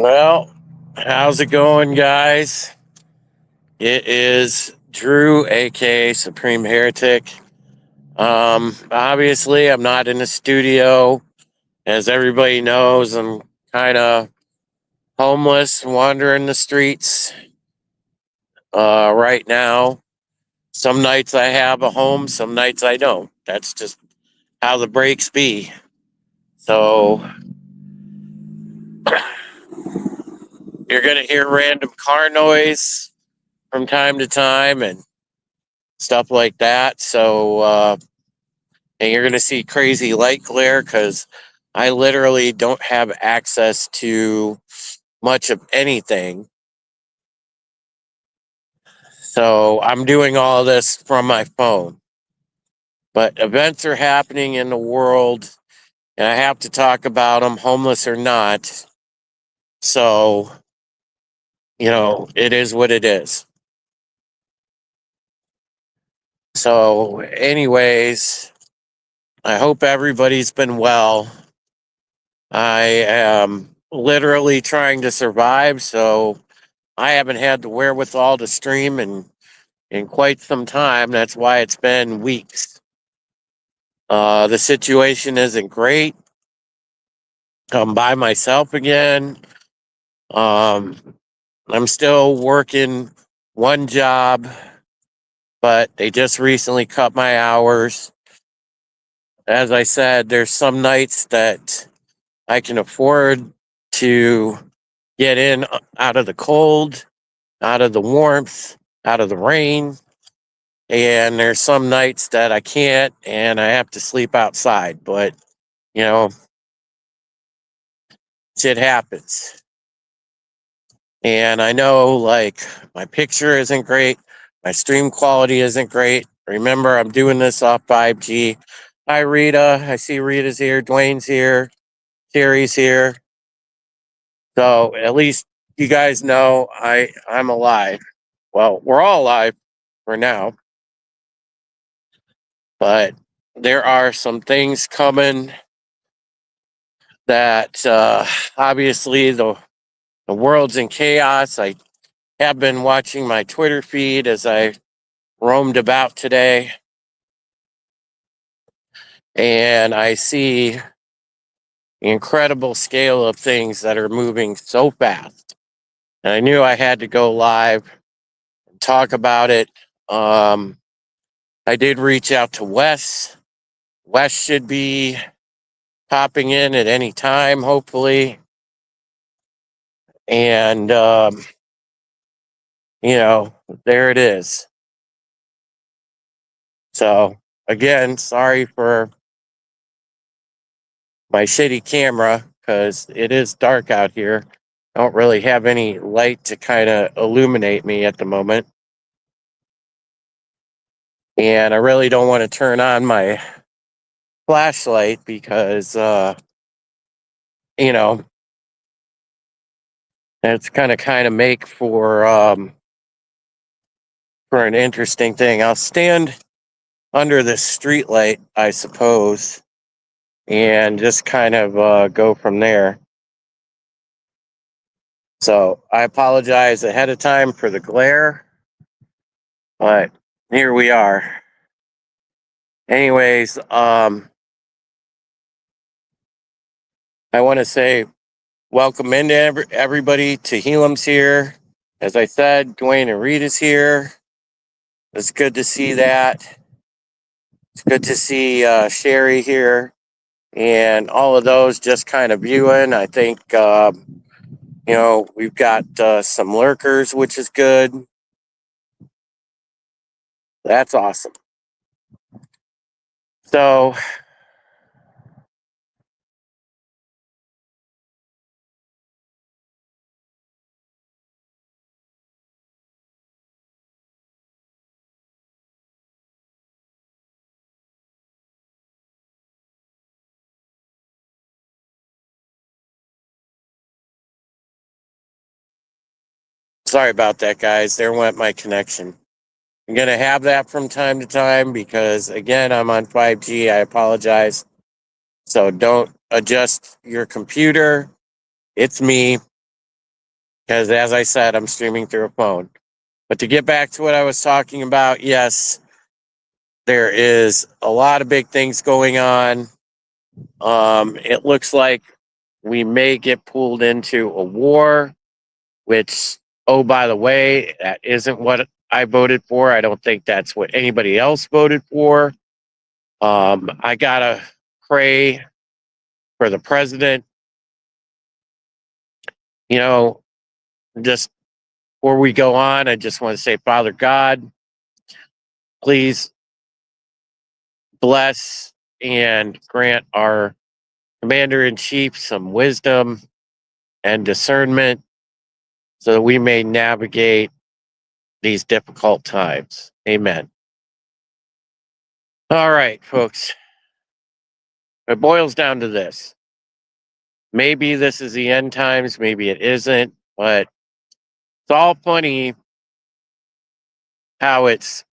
Well, how's it going, guys? It is Drew, aka Supreme Heretic. Obviously, I'm not in the studio. As everybody knows, I'm kind of homeless, wandering the streets right now. Some nights I have a home, some nights I don't. That's just how the breaks be. So you're going to hear random car noise from time to time and stuff like that. And you're going to see crazy light glare because I literally don't have access to much of anything. So I'm doing all this from my phone. But events are happening in the world, and I have to talk about them, homeless or not. So, it is what it is. So, anyways, I hope everybody's been well. I am literally trying to survive, so I haven't had the wherewithal to stream in quite some time. That's why it's been weeks. The situation isn't great. I'm by myself again. Um, I'm still working one job, but they just recently cut my hours. As I said, there's some nights that I can afford to get in out of the cold, out of the warmth, out of the rain. And there's some nights that I can't and I have to sleep outside. But, you know, shit happens. And I know like my picture isn't great, my stream quality isn't great. Remember, I'm doing this off 5G. Hi, Rita. I see Rita's here, Dwayne's here, Terry's here. So at least you guys know I'm alive. Well, we're all alive for now, but there are some things coming that obviously the world's in chaos. I have been watching my Twitter feed as I roamed about today, and I see the incredible scale of things that are moving so fast. And I knew I had to go live and talk about it. Um, I did reach out to Wes. Wes should be popping in at any time, hopefully. And, there it is. So, again, sorry for my shitty camera because it is dark out here. I don't really have any light to kind of illuminate me at the moment. And I really don't want to turn on my flashlight because, you know, it's going to kind of make for an interesting thing. I'll stand under this street light, I suppose, and just kind of go from there. So I apologize ahead of time for the glare, but here we are. Anyways, I want to say welcome into everybody to Helam's here. As I said, Dwayne and Rita's here. It's good to see that. It's good to see Sherry here and all of those just kind of viewing. I think, we've got some lurkers, which is good. That's awesome. So, sorry about that, guys. There went my connection. I'm going to have that from time to time because, again, I'm on 5G. I apologize. So don't adjust your computer. It's me. because, as I said, I'm streaming through a phone. But to get back to what I was talking about, yes, there is a lot of big things going on. It looks like we may get pulled into a war, which, oh, by the way, that isn't what I voted for. I don't think that's what anybody else voted for. I gotta pray for the president. You know, just before we go on, I just want to say, Father God, please bless and grant our commander in chief some wisdom and discernment so that we may navigate these difficult times. Amen. All right, folks. It boils down to this. Maybe this is the end times, maybe it isn't, but it's all funny how it's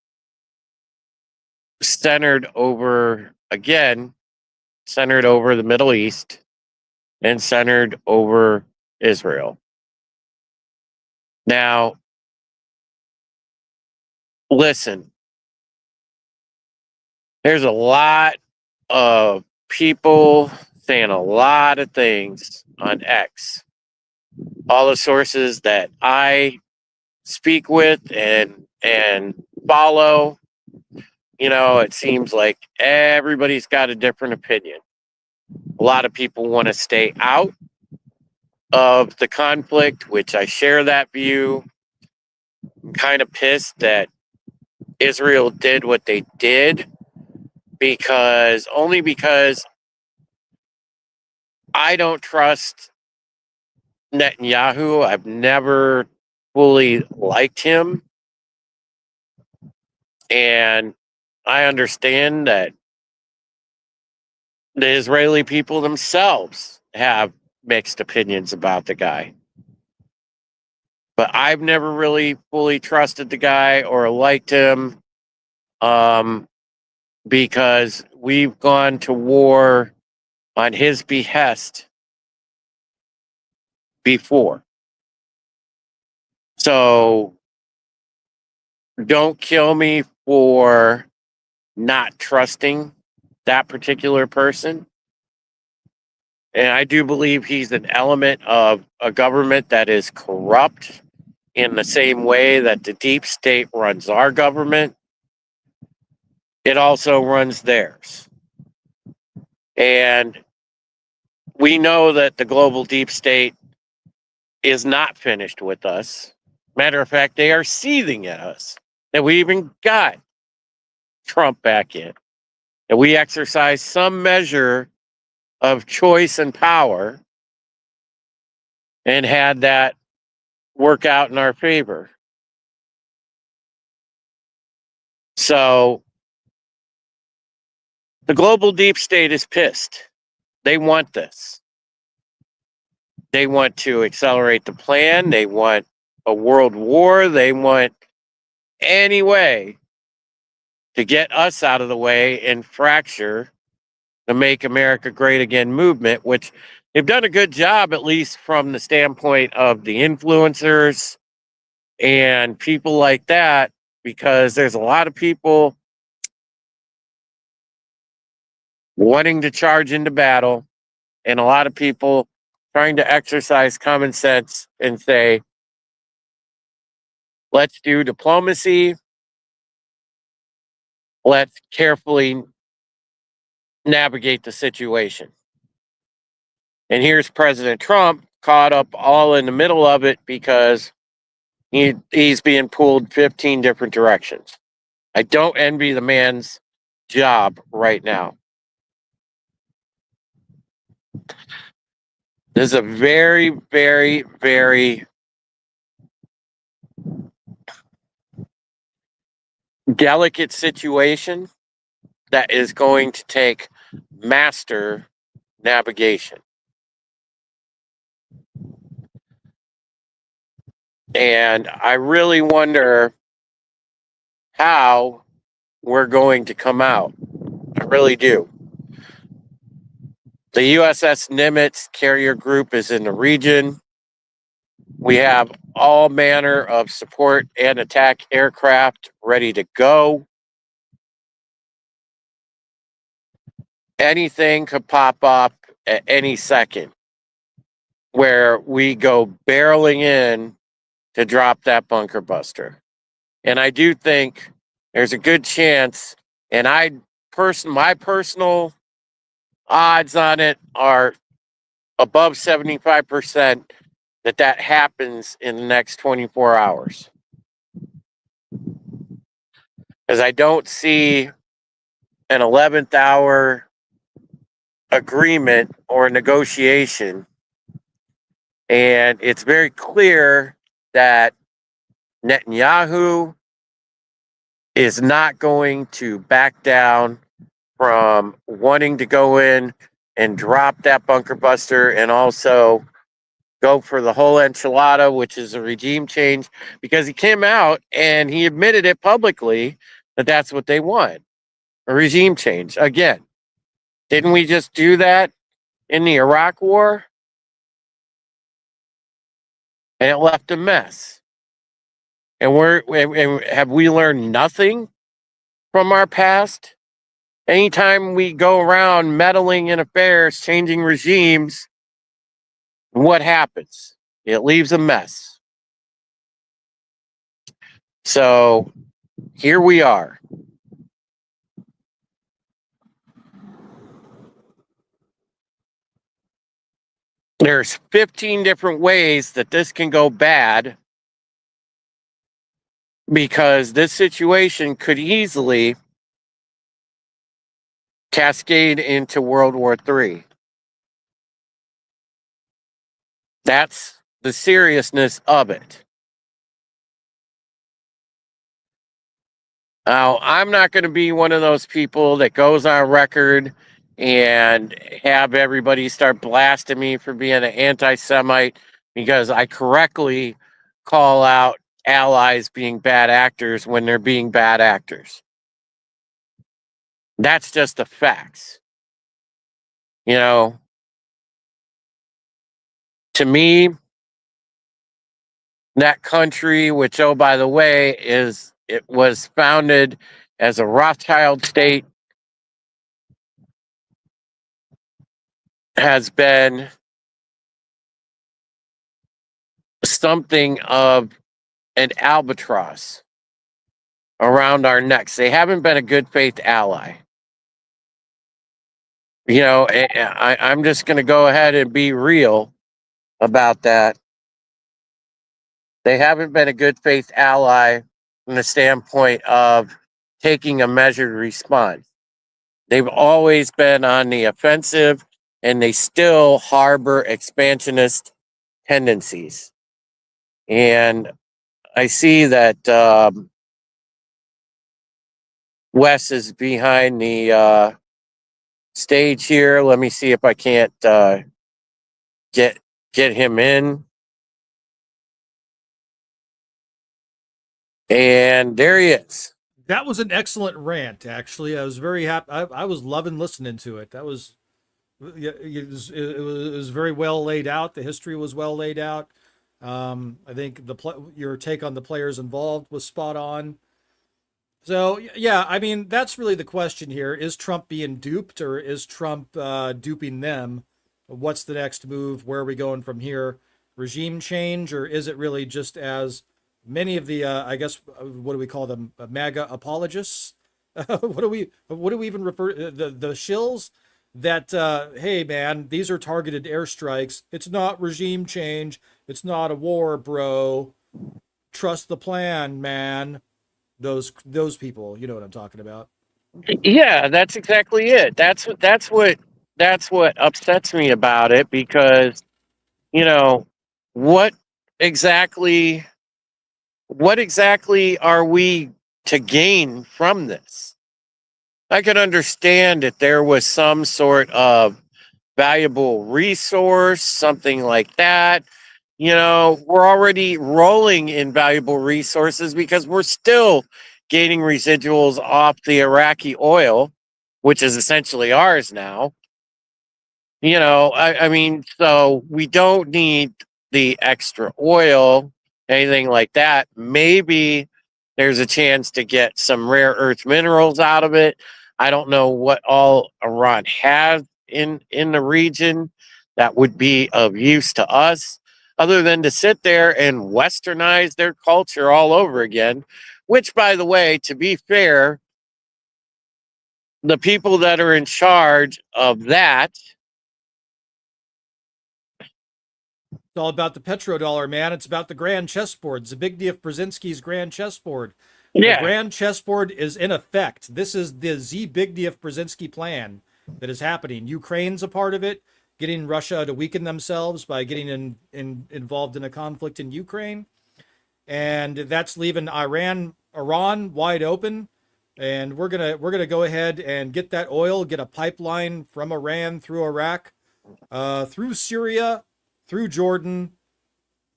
centered over, again, centered over the Middle East and centered over Israel. Now, listen, there's a lot of people saying a lot of things on X. All the sources that I speak with and follow, it seems like everybody's got a different opinion. A lot of people want to stay out of the conflict, which I share that view. I'm kind of pissed that Israel did what they did because I don't trust Netanyahu. I've never fully liked him. And I understand that the Israeli people themselves have mixed opinions about the guy. But I've never really fully trusted the guy or liked him because we've gone to war on his behest before. So don't kill me for not trusting that particular person. And I do believe he's an element of a government that is corrupt in the same way that the deep state runs our government. It also runs theirs. And we know that the global deep state is not finished with us. Matter of fact, they are seething at us. That we even got Trump back in. That we exercise some measure of choice and power and had that work out in our favor. So the global deep state is pissed. They want this. They want to accelerate the plan. They want a world war. They want any way to get us out of the way and fracture the Make America Great Again movement, which they've done a good job, at least from the standpoint of the influencers and people like that, because there's a lot of people wanting to charge into battle and a lot of people trying to exercise common sense and say, let's do diplomacy. Let's carefully navigate the situation. And here's President Trump caught up all in the middle of it because he's being pulled 15 different directions. I don't envy the man's job right now. This is a very, very, very delicate situation that is going to take master navigation. And I really wonder how we're going to come out. I really do. The USS Nimitz carrier group is in the region. We have all manner of support and attack aircraft ready to go. Anything could pop up at any second where we go barreling in to drop that bunker buster. And I do think there's a good chance, and my personal odds on it are above 75% that happens in the next 24 hours. Because I don't see an 11th hour agreement or negotiation. And it's very clear that Netanyahu is not going to back down from wanting to go in and drop that bunker buster and also go for the whole enchilada, which is a regime change, because he came out and he admitted it publicly that that's what they want, a regime change. Again, didn't we just do that in the Iraq War? And it left a mess. And have we learned nothing from our past? Anytime we go around meddling in affairs, changing regimes, what happens? It leaves a mess. So here we are. There's 15 different ways that this can go bad because this situation could easily cascade into World War III. That's the seriousness of it. Now, I'm not going to be one of those people that goes on record and have everybody start blasting me for being an anti-Semite because I correctly call out allies being bad actors when they're being bad actors. That's just the facts. You know, to me, that country, which, oh, by the way, it was founded as a Rothschild state, has been something of an albatross around our necks. They haven't been a good faith ally. You know, I'm just going to go ahead and be real about that. They haven't been a good faith ally from the standpoint of taking a measured response. They've always been on the offensive and they still harbor expansionist tendencies. And I see that Wes is behind the stage here. Let me see if I can't get him in. And there he is. That was an excellent rant. Actually, I was very happy. I was loving listening to it. That was, yeah, it was very well laid out. The history was well laid out. I think your take on the players involved was spot on. So yeah, I mean that's really the question here: is Trump being duped, or is Trump duping them? What's the next move? Where are we going from here? Regime change, or is it really just as many of the I guess what do we call them? MAGA apologists? What do we even refer the shills that hey man, these are targeted airstrikes. It's not regime change. It's not a war, bro. Trust the plan, man. Those people, you know what I'm talking about. Yeah, that's exactly it. That's what upsets me about it because you know what exactly what exactly are we to gain from this? I could understand if there was some sort of valuable resource, something like that. You know, we're already rolling in valuable resources because we're still gaining residuals off the Iraqi oil, which is essentially ours now. You know, I mean, so we don't need the extra oil, anything like that, maybe there's a chance to get some rare earth minerals out of it. I don't know what all Iran has in the region that would be of use to us, other than to sit there and westernize their culture all over again. Which, by the way, to be fair, the people that are in charge of that. It's all about the petrodollar, man. It's about the grand chessboard. Zbigniew Brzezinski's grand chessboard. The Yeah. grand chessboard is in effect. This is the Zbigniew Brzezinski plan that is happening. Ukraine's a part of it, getting Russia to weaken themselves by getting involved in a conflict in Ukraine. And that's leaving Iran wide open. And we're gonna go ahead and get that oil, get a pipeline from Iran through Iraq, through Syria, through Jordan,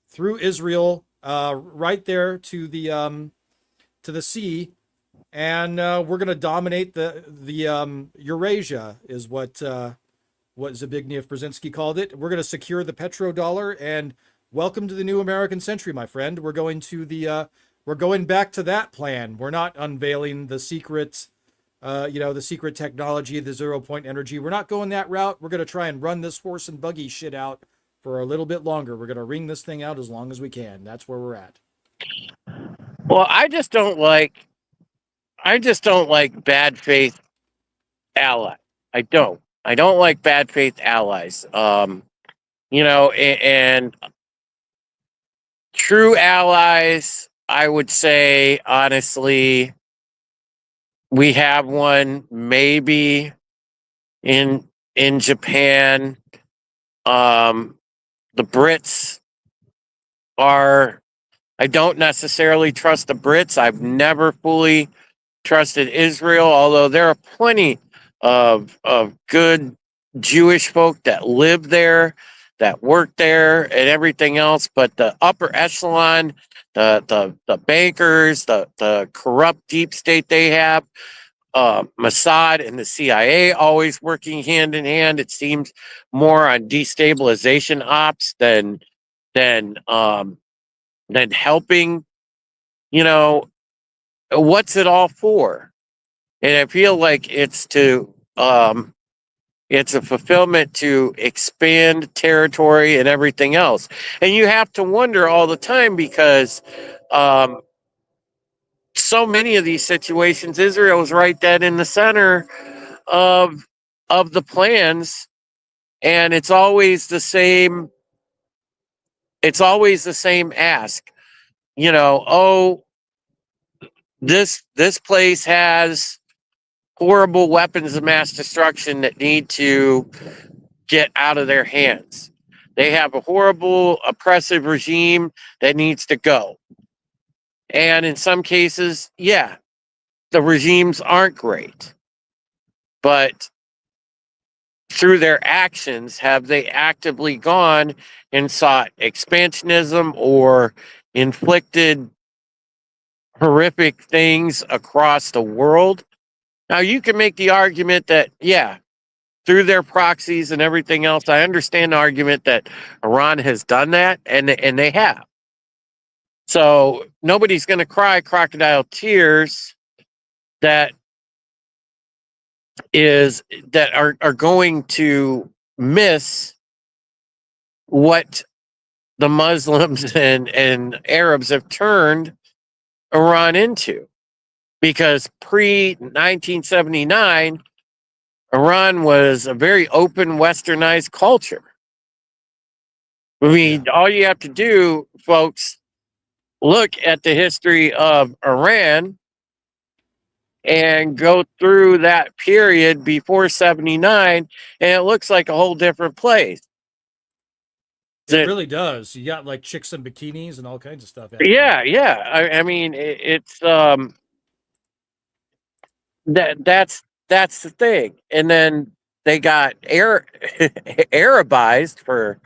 through Israel, right there to the sea, and we're going to dominate the Eurasia, is what Zbigniew Brzezinski called it. We're going to secure the petrodollar, and welcome to the new American century, my friend. We're going back to that plan. We're not unveiling the secret. The secret technology, the 0 point energy. We're not going that route. We're going to try and run this horse and buggy shit out for a little bit longer. We're going to wring this thing out as long as we can. That's where we're at. Well, I just don't like bad faith allies. I don't like bad faith allies. And true allies, I would say honestly, we have one maybe in Japan. The Brits are. I don't necessarily trust the Brits. I've never fully trusted Israel, although there are plenty of good Jewish folk that live there, that work there, and everything else. But the upper echelon, the bankers, the corrupt deep state they have, Mossad and the CIA always working hand in hand. It seems more on destabilization ops than than helping. You know, what's it all for? And I feel like it's a fulfillment to expand territory and everything else. And you have to wonder all the time because um, so many of these situations, Israel is right dead in the center of of the plans, and it's always the same. It's always the same ask. Oh, this place has horrible weapons of mass destruction that need to get out of their hands. They have a horrible, oppressive regime that needs to go. And in some cases, yeah, the regimes aren't great. But through their actions, have they actively gone and sought expansionism or inflicted horrific things across the world? Now, you can make the argument that, yeah, through their proxies and everything else, I understand the argument that Iran has done that, and they have. So nobody's going to cry crocodile tears that are going to miss what the Muslims and Arabs have turned Iran into. Because pre 1979, Iran was a very open, westernized culture. I mean, all you have to do, folks, look at the history of Iran and go through that period before 79, and it looks like a whole different place. It really does. You got like chicks in bikinis and all kinds of stuff. Yeah. I mean, that's the thing. And then they got Arabized, for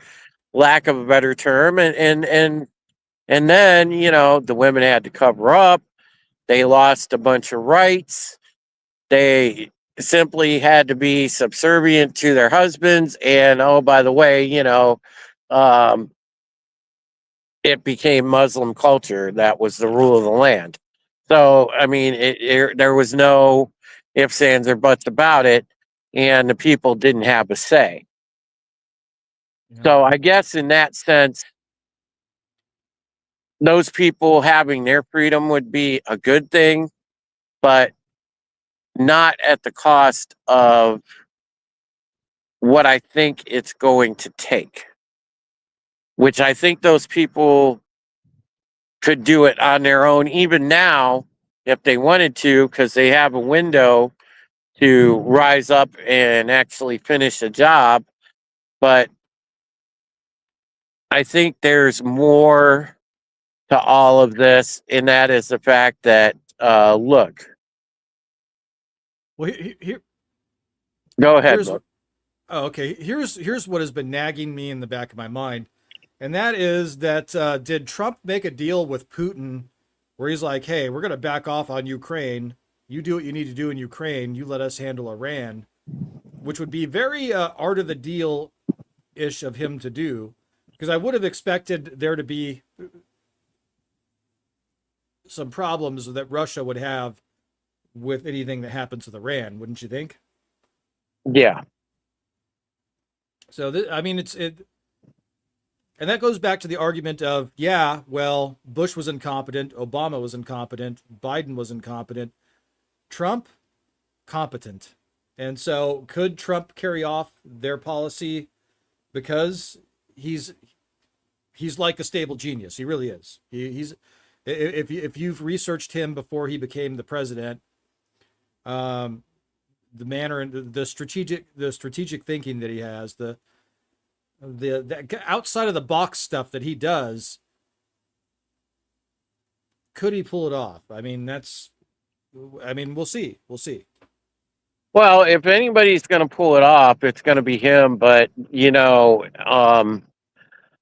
lack of a better term, and then the women had to cover up. They lost a bunch of rights. They simply had to be subservient to their husbands. And oh, by the way, um, it became Muslim culture. That was the rule of the land. So, I mean, there was no ifs, ands, or buts about it, and the people didn't have a say. Yeah. So, I guess in that sense, those people having their freedom would be a good thing, but not at the cost of what I think it's going to take, which I think those people could do it on their own, even now, if they wanted to, because they have a window to rise up and actually finish the job. But I think there's more to all of this, and that is the fact that, look, Well, go ahead, here's look. oh, okay. Here's what has been nagging me in the back of my mind, and that is that did Trump make a deal with Putin where he's like, "Hey, we're going to back off on Ukraine. You do what you need to do in Ukraine. You let us handle Iran," which would be very art of the deal ish of him to do, because I would have expected there to be some problems that Russia would have with anything that happens with Iran, wouldn't you think? Yeah. So I mean, and that goes back to the argument of, yeah, well, Bush was incompetent, Obama was incompetent, Biden was incompetent, Trump competent. And so could Trump carry off their policy because he's like a stable genius. He really is. He's if you've researched him before he became the president, um, the manner and the strategic thinking that he has, the outside of the box stuff that he does, could he pull it off? I mean, we'll see. We'll see. Well, if anybody's going to pull it off, it's going to be him. But,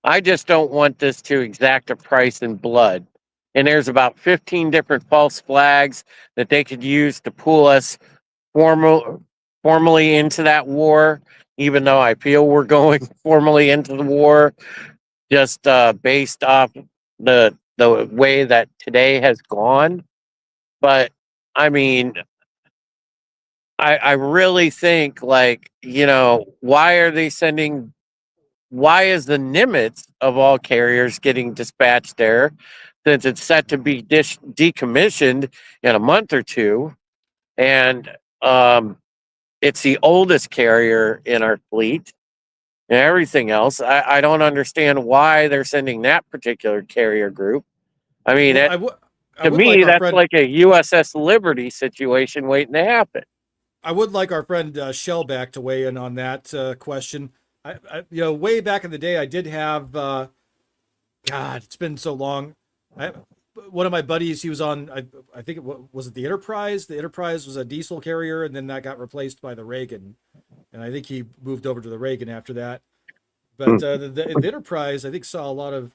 I just don't want this to exact a price in blood. And there's about 15 different false flags that they could use to pull us formal, formally into that war, even though I feel we're going formally into the war, just based off the way that today has gone. But I mean, I really think, like, why are they sending? Why is the Nimitz of all carriers getting dispatched there, since it's set to be decommissioned in a month or two? And um, it's the oldest carrier in our fleet and everything else. I don't understand why they're sending that particular carrier group. I mean, Well, I to would like me, our that's friend like a USS Liberty situation waiting to happen. I would like our friend Shellback to weigh in on that question. Way back in the day, I did have. God, it's been so long. One of my buddies, he was on. I think was it the Enterprise. The Enterprise was a diesel carrier, and then that got replaced by the Reagan. And I think he moved over to the Reagan after that. But the Enterprise, I think, saw a lot of.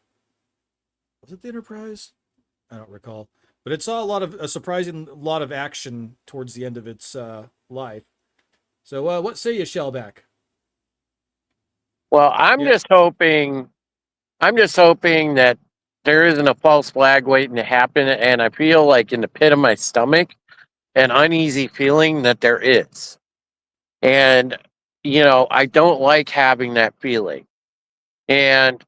Was it the Enterprise? I don't recall, but it saw a surprising lot of action towards the end of its life. So, what say you, Shellback? Well, Yeah. I'm just hoping that there isn't a false flag waiting to happen, and I feel like in the pit of my stomach an uneasy feeling that there is. And I don't like having that feeling. And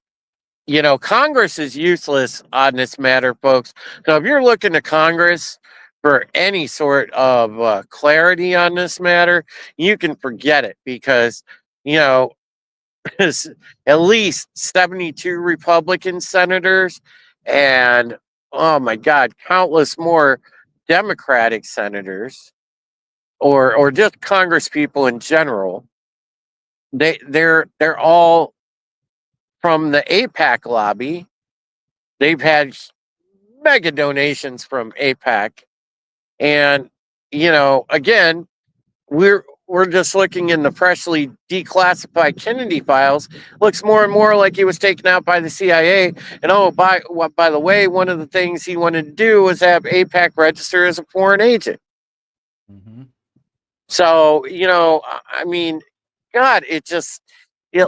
Congress is useless on this matter, folks. So if you're looking to Congress for any sort of clarity on this matter, you can forget it, because you know there's at least 72 Republican senators and, oh my God, countless more Democratic senators, or just Congress people in general. They're all from the APAC lobby. They've had mega donations from APAC, and again, we're just looking in the freshly declassified Kennedy files. Looks more and more like he was taken out by the CIA. And oh, by the way, one of the things he wanted to do was have APAC register as a foreign agent. Mm-hmm. So I mean, God, it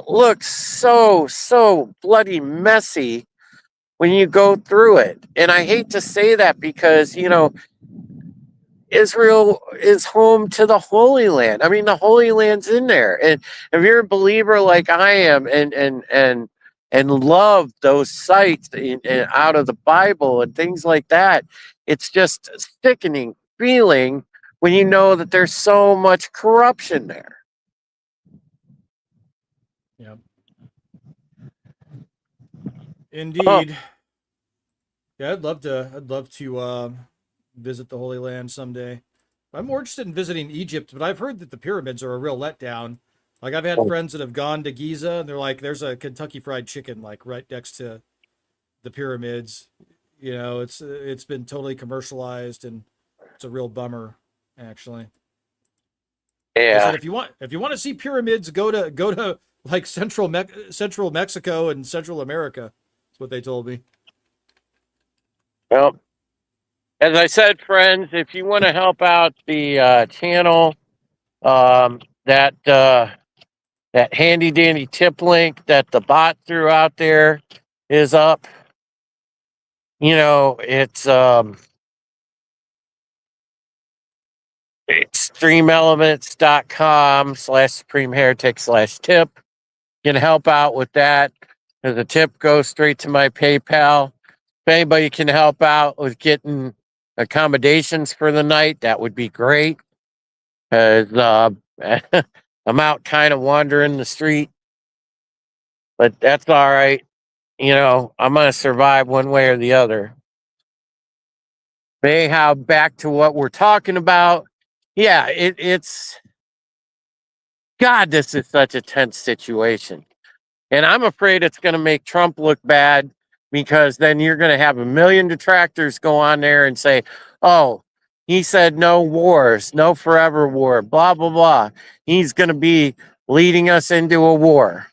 looks so bloody messy. when you go through it. And I hate to say that because, Israel is home to the Holy Land. I mean, the Holy Land's in there. And if you're a believer like I am and love those sites out of the Bible and things like that, it's just a sickening feeling when you know that there's so much corruption there. Yeah. Oh, Indeed. Yeah, I'd love to visit the Holy Land someday. I'm more interested in visiting Egypt, but I've heard that the pyramids are a real letdown. Like I've had friends that have gone to Giza and they're like, there's a Kentucky Fried Chicken like right next to the pyramids. It's been totally commercialized and it's a real bummer, actually. They said yeah. if you want to see pyramids, go to like central Mexico and Central America. That's what they told me. Well, as I said, friends, if you want to help out the channel, that that handy dandy tip link that the bot threw out there is up. It's streamelements.com/supreme heretic/tip. You can help out with that. The tip goes straight to my PayPal. If anybody can help out with getting accommodations for the night, that would be great. Because I'm out kind of wandering the street, but that's all right. I'm going to survive one way or the other. But anyhow, back to what we're talking about. Yeah, it's God, this is such a tense situation. And I'm afraid it's going to make Trump look bad because then you're going to have a million detractors go on there and say, oh, he said no wars, no forever war, blah, blah, blah. He's going to be leading us into a war.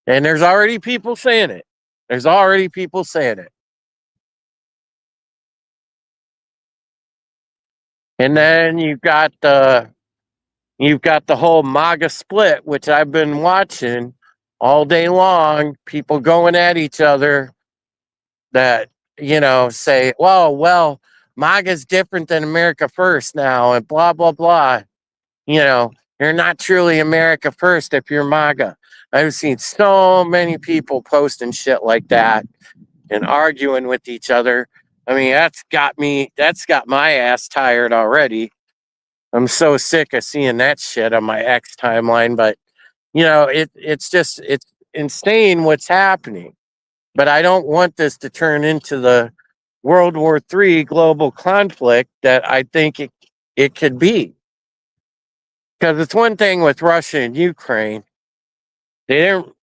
And there's already people saying it. There's already people saying it. And Yep. then you've got the whole MAGA split, which I've been watching all day long. People going at each other that say, well, MAGA's different than America First now, and blah blah blah. You're not truly America First if you're MAGA. I've seen so many people posting shit like that and arguing with each other. I mean, that's got my ass tired already. I'm so sick of seeing that shit on my X timeline, but it's insane what's happening. But I don't want this to turn into the World War III global conflict that I think it could be. Because it's one thing with Russia and Ukraine. They didn't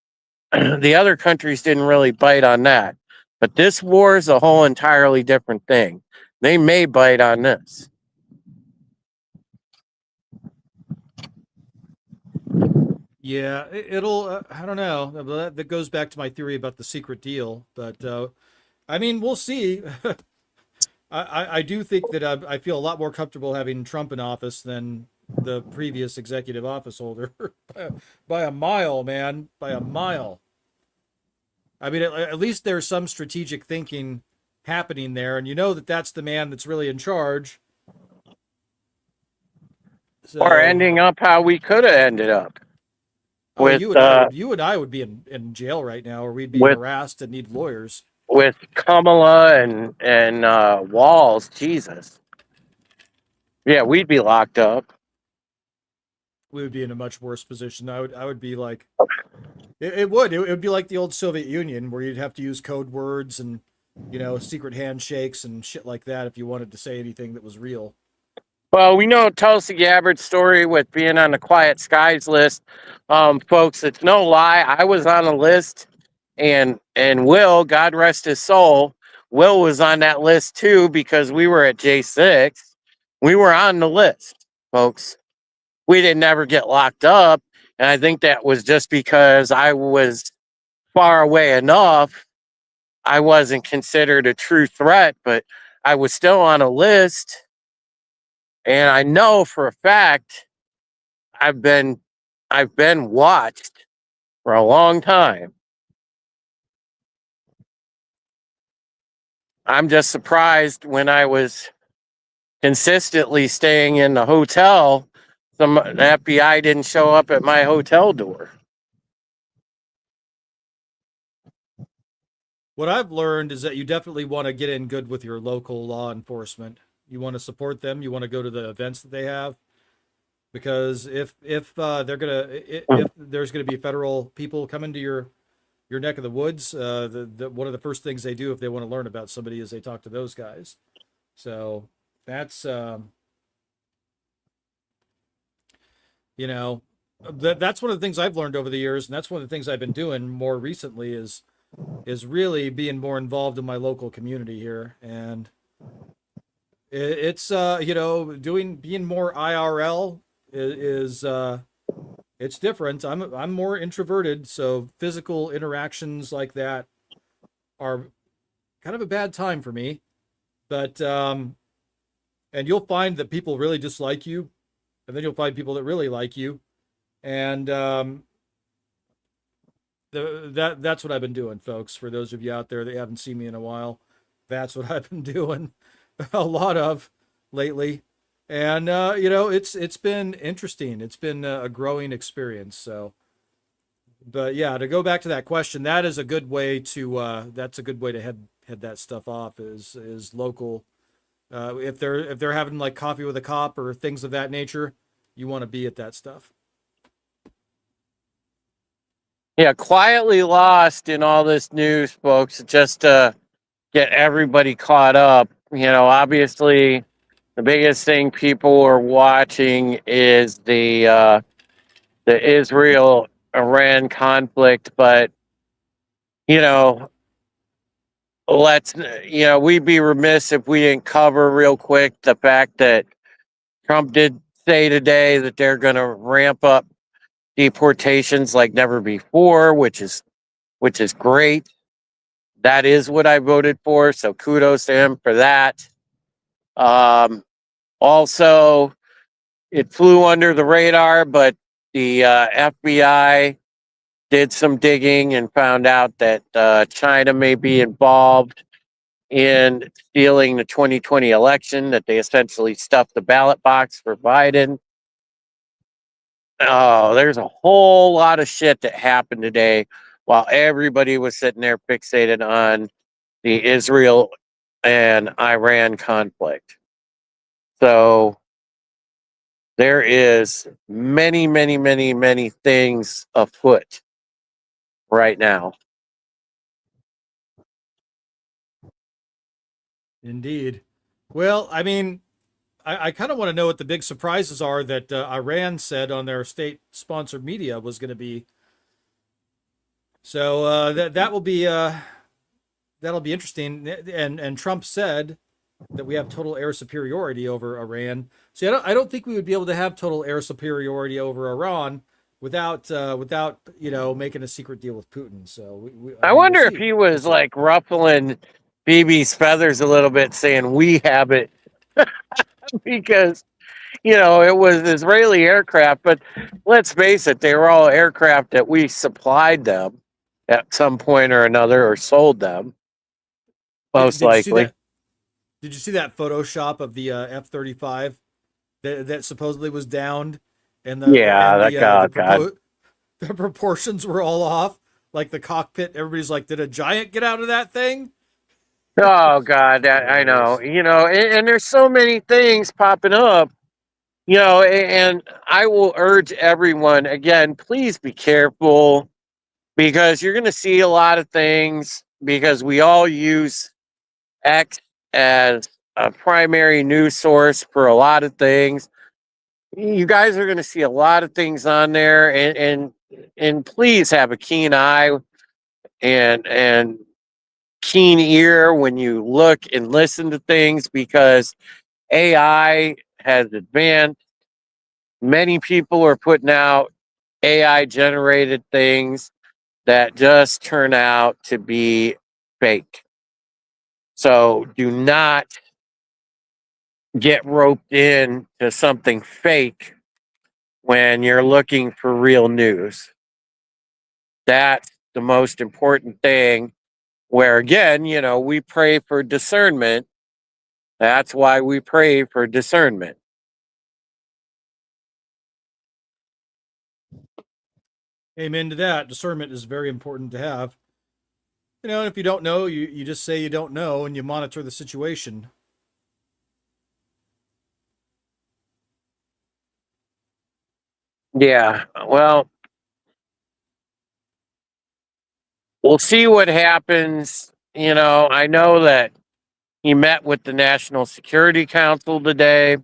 the other countries didn't really bite on that. But this war is a whole entirely different thing. They may bite on this. Yeah, it'll. I don't know. That goes back to my theory about the secret deal. But I mean, we'll see. I do think that I feel a lot more comfortable having Trump in office than the previous executive office holder by a mile, man, by a mile. I mean, at least there's some strategic thinking happening there, and you know that that's the man that's really in charge. Or So, ending up how we could have ended up oh, with you and I would be in jail right now, or we'd be with harassed and need lawyers. with Kamala and Walls. Jesus, yeah, we'd be locked up. We would be in a much worse position. I would be like, it would be like the old Soviet Union where you'd have to use code words and secret handshakes and shit like that if you wanted to say anything that was real. Well, we know Tulsi Gabbard's story with being on the Quiet Skies list. Folks, it's no lie. I was on a list, and Will, God rest his soul, Will was on that list too because we were at J6. We were on the list, folks. We didn't ever get locked up, and I think that was just because I was far away enough. I wasn't considered a true threat, but I was still on a list. And I know for a fact I've been I've been watched for a long time. I'm just surprised when I was consistently staying in the hotel, the FBI didn't show up at my hotel door. What I've learned is that you definitely want to get in good with your local law enforcement. You want to support them. You want to go to the events that they have, because if they're gonna if there's gonna be federal people coming to your neck of the woods, one of the first things they do if they want to learn about somebody is they talk to those guys. So that's you know that's one of the things I've learned over the years, and that's one of the things I've been doing more recently is really being more involved in my local community here, and it's doing being more IRL is it's different. I'm more introverted, so physical interactions like that are kind of a bad time for me. But and you'll find that people really dislike you, and then you'll find people that really like you, and that's what I've been doing, folks. For those of you out there that haven't seen me in a while, that's what I've been doing a lot of lately, and it's been interesting. It's been a growing experience. So, but yeah, to go back to that question, that is a good way to that's a good way to head that stuff off. Is local. If they're having like coffee with a cop or things of that nature, you want to be at that stuff. Yeah, quietly lost in all this news, folks, just to get everybody caught up. Obviously, the biggest thing people are watching is the Israel Iran conflict, but you know, let's we'd be remiss if we didn't cover real quick the fact that Trump did say today that they're going to ramp up deportations like never before, which is great. That is what I voted for, so kudos to him for that. Um, Also, it flew under the radar, but the FBI did some digging and found out that China may be involved in stealing the 2020 election, that they essentially stuffed the ballot box for Biden. Oh, there's a whole lot of shit that happened today while everybody was sitting there fixated on the Israel and Iran conflict. So there is many, many, many, many things afoot right now. Indeed. Well, I mean, I kind of want to know what the big surprises are that Iran said on their state-sponsored media was going to be. So that will be that'll be interesting. And Trump said that we have total air superiority over Iran. See, I don't think we would be able to have total air superiority over Iran without making a secret deal with Putin. So I I mean, we'll wonder if see. he We'll was see. like ruffling BB's feathers a little bit, saying we have it because it was Israeli aircraft. But let's face it, they were all aircraft that we supplied them at some point or another, or sold them, Did, most did you see likely. that? Did you see that Photoshop of the F-35 that supposedly was downed, and Yeah, that the God, God. the proportions were all off? Like the cockpit, everybody's like, "Did a giant get out of that thing?" Oh It's God, I know. hilarious. And there's so many things popping up. And I will urge everyone again, please be careful, because you're going to see a lot of things, because we all use X as a primary news source for a lot of things. You guys are going to see a lot of things on there, and please have a keen eye and keen ear when you look and listen to things, because AI has advanced. Many people are putting out AI generated things that just turn out to be fake. So do not get roped in to something fake when you're looking for real news. That's the most important thing. where again, we pray for discernment. That's why we pray for discernment. Amen to that. Discernment is very important to have. And if you don't know, you just say you don't know and you monitor the situation. Yeah. Well, we'll see what happens. I know that he met with the National Security Council today and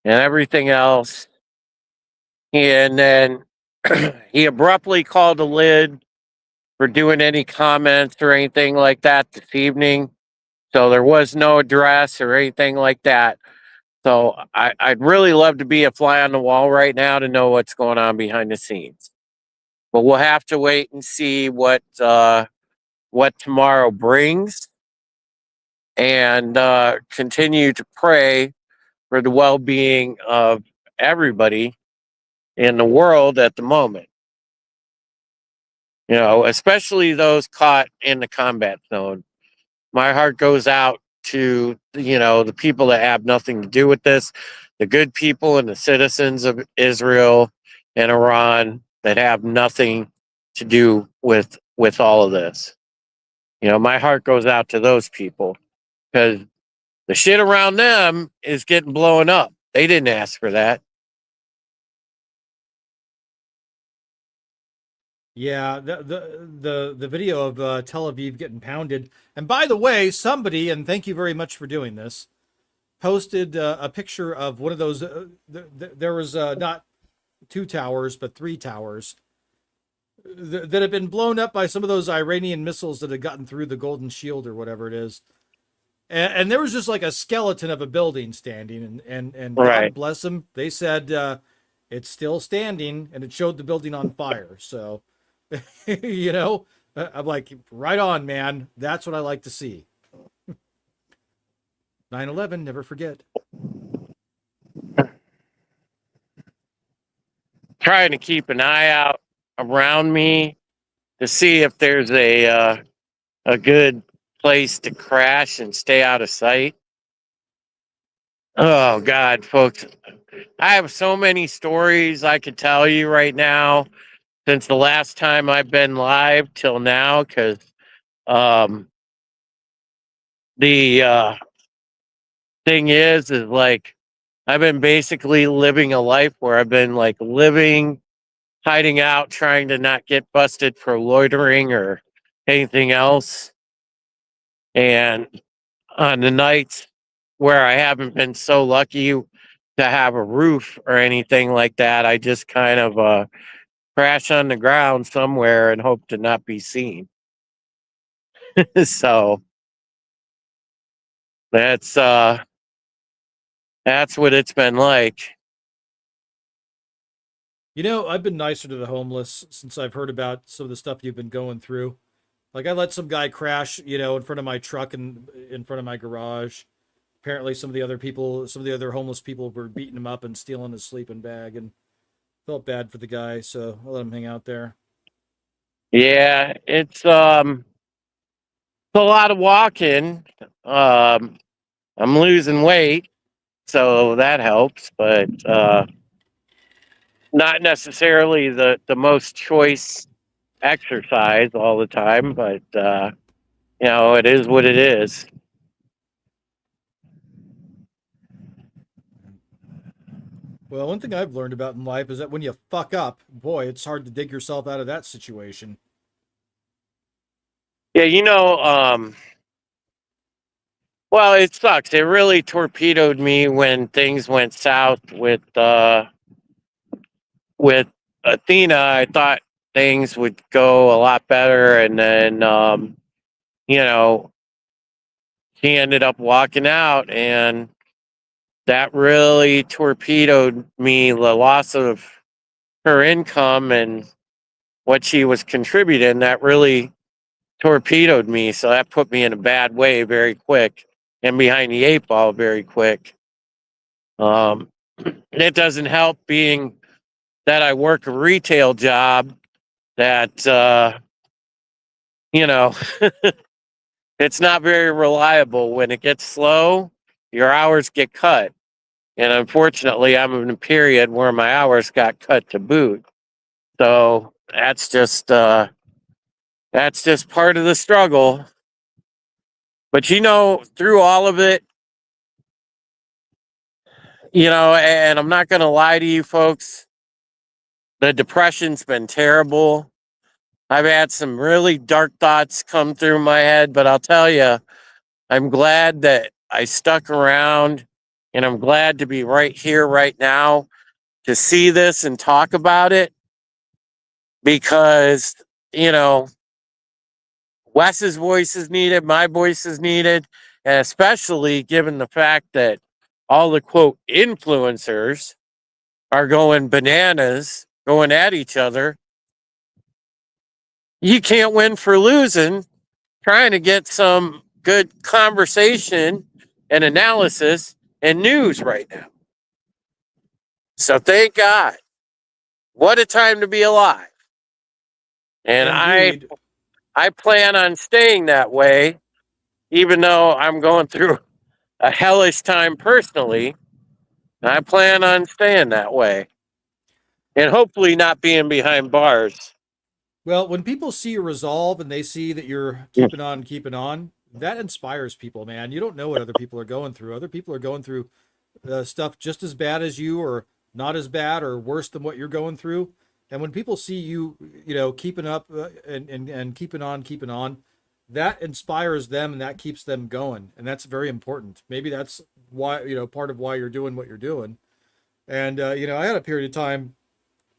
everything else. And then he abruptly called a lid for doing any comments or anything like that this evening. So there was no address or anything like that. So I'd really love to be a fly on the wall right now to know what's going on behind the scenes. But we'll have to wait and see what tomorrow brings, and continue to pray for the well-being of everybody in the world at the moment. Especially those caught in the combat zone. My heart goes out to the people that have nothing to do with this, the good people and the citizens of Israel and Iran that have nothing to do with all of this. My heart goes out to those people because the shit around them is getting blown up. They didn't ask for that. Yeah, the video of Tel Aviv getting pounded. And by the way, somebody, and thank you very much for doing this, posted a picture of one of those. There was not two towers, but three towers that had been blown up by some of those Iranian missiles that had gotten through the Golden Shield or whatever it is. And there was just like a skeleton of a building standing, and God Right. bless them. They said it's still standing, and it showed the building on fire. So, I'm like, right on, man. That's what I like to see. 9/11, never forget. Trying to keep an eye out around me to see if there's a good place to crash and stay out of sight. Oh God, folks, I have so many stories I could tell you right now since the last time I've been live till now, because um, the thing is like I've been basically living a life where I've been like living, hiding out, trying to not get busted for loitering or anything else. And on the nights where I haven't been so lucky to have a roof or anything like that, I just kind of crash on the ground somewhere and hope to not be seen. So that's uh that's what it's been like. I've been nicer to the homeless since I've heard about some of the stuff you've been going through. Like I let some guy crash, in front of my truck and in front of my garage. Apparently, some of the other homeless people were beating him up and stealing his sleeping bag, and felt bad for the guy, so I let him hang out there. Yeah, it's a lot of walking. Um I'm losing weight, so that helps, but not necessarily the most choice exercise all the time, but it is what it is. Well, one thing I've learned about in life is that when you fuck up, boy, it's hard to dig yourself out of that situation. Yeah, well, it sucks. It really torpedoed me when things went south with Athena. I thought things would go a lot better, and then you know, she ended up walking out, and that really torpedoed me. The loss of her income and what she was contributing, that really torpedoed me. So that put me in a bad way very quick and behind the eight ball very quick. Um, it doesn't help being that I work a retail job that you know, it's not very reliable. When it gets slow, your hours get cut. And unfortunately, I'm in a period where my hours got cut to boot. So that's just part of the struggle. But through all of it, and I'm not going to lie to you folks, the depression's been terrible. I've had some really dark thoughts come through my head, but I'll tell you, I'm glad that I stuck around, and I'm glad to be right here, right now, to see this and talk about it because, you know, Wes's voice is needed, my voice is needed, and especially given the fact that all the quote influencers are going bananas, going at each other. You can't win for losing, trying to get some good conversation and analysis and news right now. So thank God. What a time to be alive. And Indeed. I plan on staying that way, even though I'm going through a hellish time personally. I plan on staying that way and hopefully not being behind bars. Well, when people see your resolve and they see that you're keeping on, that inspires people, man. You don't know what other people are going through. Other people are going through stuff just as bad as you, or not as bad, or worse than what you're going through. And when people see you, keeping up and keeping on, that inspires them and that keeps them going. And that's very important. Maybe that's why, part of why you're doing what you're doing. And, I had a period of time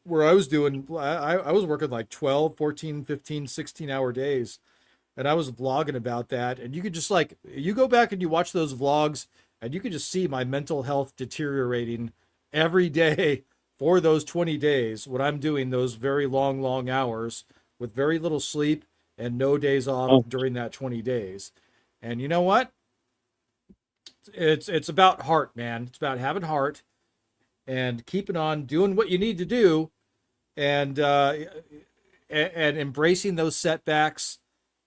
where I was working like 12, 14, 15, 16-hour days. And I was vlogging about that. And you could just you go back and you watch those vlogs and you can just see my mental health deteriorating every day for those 20 days when I'm doing those very long, long hours with very little sleep and no days off during that 20 days. And you know what? It's about heart, man. It's about having heart and keeping on doing what you need to do, and embracing those setbacks,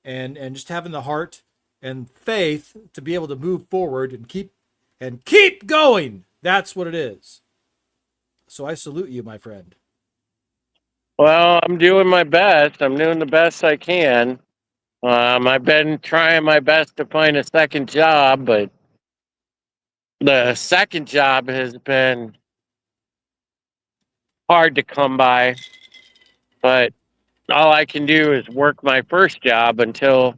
and just having the heart and faith to be able to move forward and keep going. That's what it is. So I salute you, my friend. Well, I'm doing my best. I'm doing the best I can. I've been trying my best to find a second job, but the second job has been hard to come by. But all I can do is work my first job until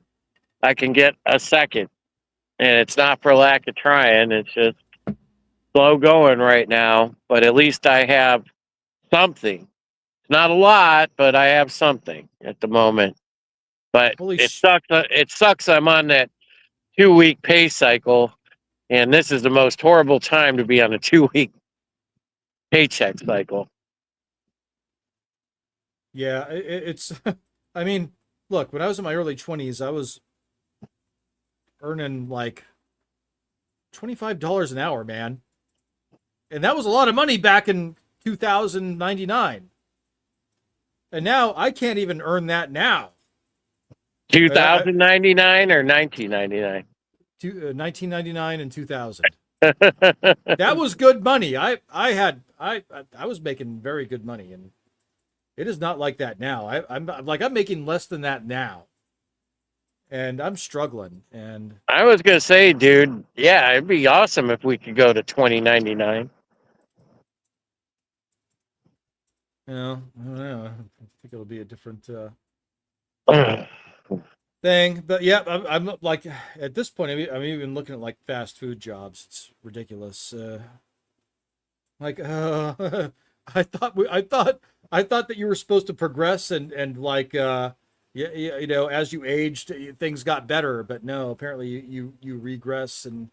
I can get a second. And it's not for lack of trying, it's just slow going right now. But at least I have something. Not a lot, but I have something at the moment. But Holy it sh! sucks. It sucks. I'm on that 2 week pay cycle, and this is the most horrible time to be on a 2 week paycheck cycle. Yeah, it's. I mean, look, when I was in my early 20s, I was earning like $25 an hour, man, and that was a lot of money back in 2099. And now I can't even earn that now. I, 2099 or 1999. 1999 and 2000. That was good money. I was making very good money, and it is not like that now. I'm making less than that now, and I'm struggling. And I was gonna say, dude, yeah, it'd be awesome if we could go to 2099. I don't know. I think it'll be a different thing. But yeah, I'm like at this point, I'm even looking at like fast food jobs. It's ridiculous. Like, I thought that you were supposed to progress and like, as you aged, things got better. But no, apparently you regress, and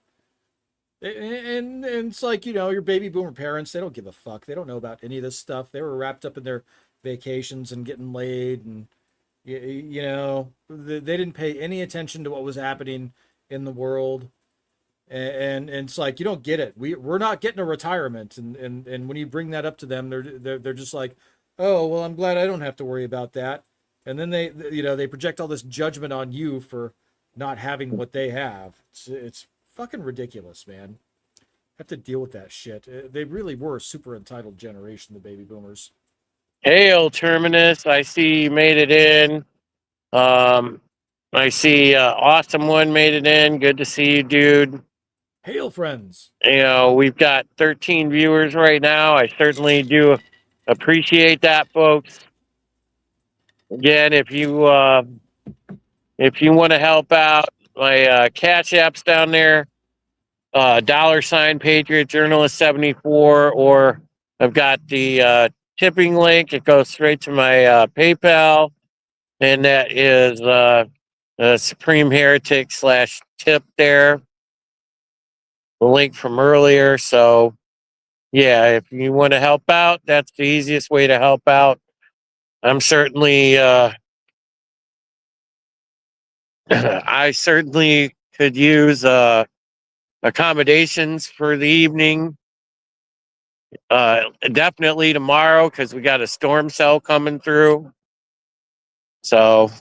it's like, your baby boomer parents, they don't give a fuck. They don't know about any of this stuff. They were wrapped up in their vacations and getting laid, and they didn't pay any attention to what was happening in the world. And it's like, you don't get it. We're not getting a retirement, and when you bring that up to them, they're just like, oh well, I'm glad I don't have to worry about that. and then they project all this judgment on you for not having what they have. It's fucking ridiculous, man. Have to deal with that shit. They really were a super entitled generation, the baby boomers. Hail, Terminus. I see you made it in. Um, I see Awesome One made it in. Good to see you, dude. Hail, friends. We've got 13 viewers right now. I certainly do appreciate that, folks. Again, if you want to help out, my Cash App's down there. $ Patriot Journalist 74, or I've got the tipping link. It goes straight to my PayPal, and that is Supreme Heretic /tip there. The link from earlier. So yeah, if you want to help out, that's the easiest way to help out. I'm certainly I certainly could use accommodations for the evening. Definitely tomorrow because we got a storm cell coming through. So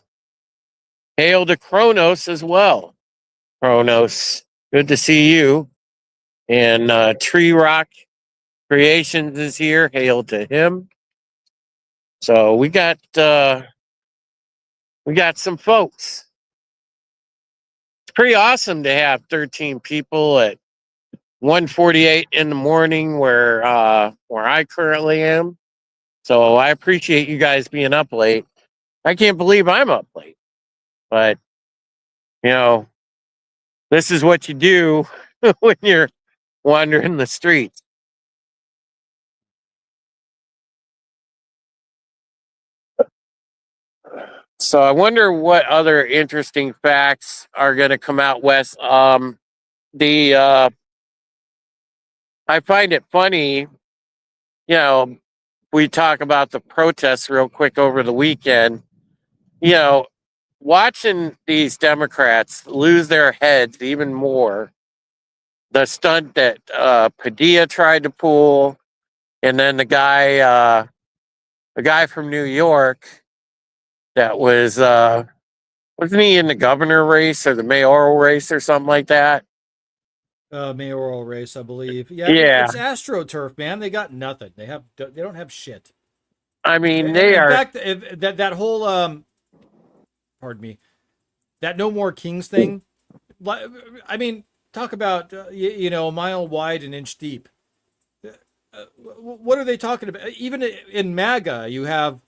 hail to Kronos as well. Kronos, good to see you. And Tree Rock Creations is here. Hail to him. So we got some folks. It's pretty awesome to have 13 people at 1:48 in the morning where I currently am. So I appreciate you guys being up late. I can't believe I'm up late. But this is what you do when you're wandering the streets. So I wonder what other interesting facts are going to come out west. The I find it funny, you know, we talk about the protests real quick over the weekend. You know, watching these Democrats lose their heads even more. The stunt that Padilla tried to pull, and then the guy from New York that was wasn't he in the governor race or the mayoral race or something like that? Mayoral race, I believe. Yeah, Yeah, it's AstroTurf, man. They got nothing. They don't have shit. I mean they In are. fact, that whole pardon me, that No More Kings thing. I mean, talk about a mile wide and inch deep. What are they talking about? Even in MAGA, you have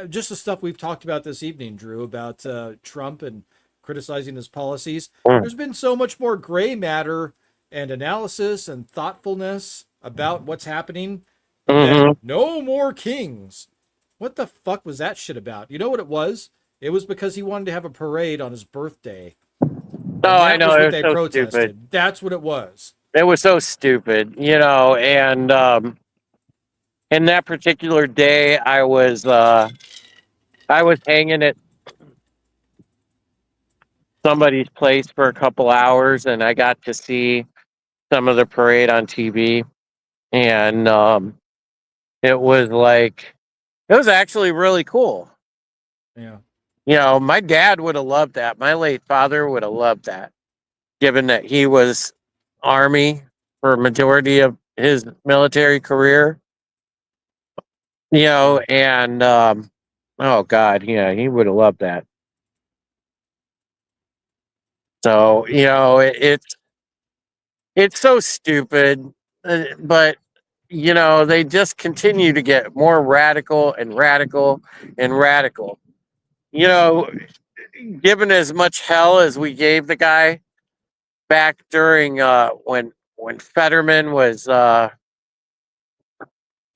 just the stuff we've talked about this evening, Drew, about Trump and criticizing his policies. There's been so much more gray matter and analysis and thoughtfulness about what's happening than Mm-hmm. No More Kings. What the fuck was that shit about? You know what it was? It was because he wanted to have a parade on his birthday. Oh, And I that know was it what was they so stupid. protested. That's what it was. It was so stupid, and in that particular day, I was hanging at somebody's place for a couple hours, and I got to see some of the parade on TV, and it was like it was actually really cool. Yeah. My dad would have loved that. My late father would have loved that, given that he was Army for a majority of his military career. Yeah. And oh God, yeah, he would have loved that. So it's so stupid, but they just continue to get more radical and radical and radical. You know, Given as much hell as we gave the guy back during when Fetterman was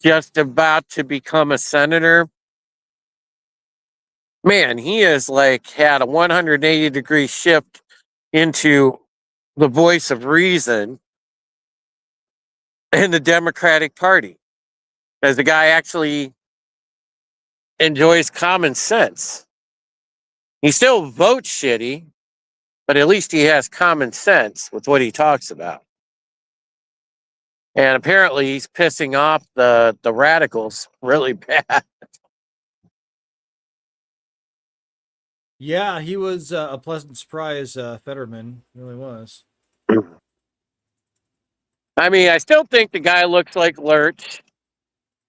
just about to become a senator, man, he has like had a 180-degree shift into the voice of reason in the Democratic Party, as the guy actually enjoys common sense. He still votes shitty, but at least he has common sense with what he talks about. And apparently he's pissing off the radicals really bad. Yeah, he was a pleasant surprise, Fetterman. Really was. I mean, I still think the guy looks like Lurch.